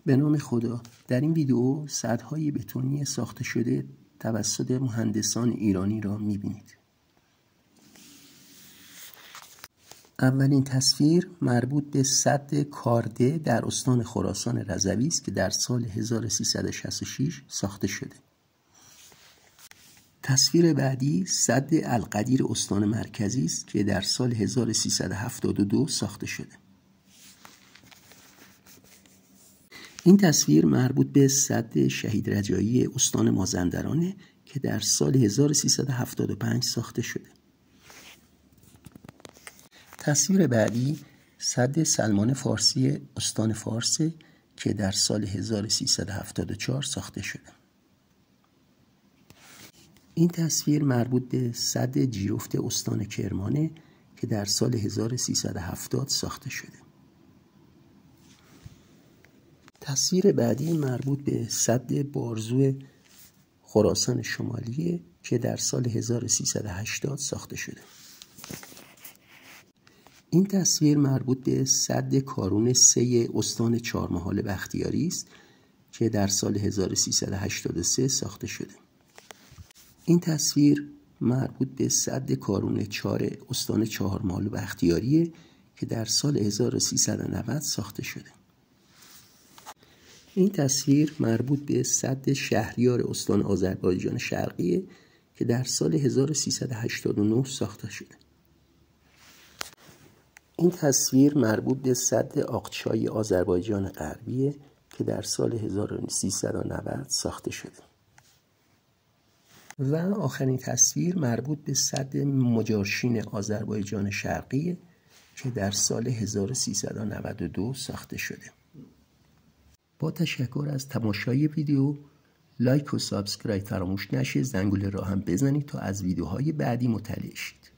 به نام خدا. در این ویدیو سدهای بتونی ساخته شده توسط مهندسان ایرانی را می‌بینید. اولین تصویر مربوط به سد کارده در استان خراسان رضوی است که در سال 1366 ساخته شده. تصویر بعدی سد القدیر استان مرکزی است که در سال 1372 ساخته شده. این تصویر مربوط به سد شهید رجایی استان مازندران که در سال 1375 ساخته شده. تصویر بعدی سد سلمان فارسی استان فارس که در سال 1374 ساخته شده. این تصویر مربوط به سد جیرفت استان کرمانه که در سال 1370 ساخته شده. تصویر بعدی مربوط به سد بارزو خراسان شمالی که در سال 1380 ساخته شده. این تصویر مربوط به سد کارون 3 استان چهارمحال بختیاری است که در سال 1383 ساخته شده. این تصویر مربوط به سد کارون 4 استان چهارمحال بختیاری که در سال 1390 ساخته شده. این تصویر مربوط به سد شهریار استان آذربایجان شرقی که در سال 1389 ساخته شده. این تصویر مربوط به سد آقچای آذربایجان غربی که در سال 1390 ساخته شده. و آخرین تصویر مربوط به سد مجارشین آذربایجان شرقی که در سال 1392 ساخته شده. با تشکر از تماشای ویدیو، لایک و سابسکرایب فراموش نشه، زنگوله را هم بزنید تا از ویدیوهای بعدی مطلع شید.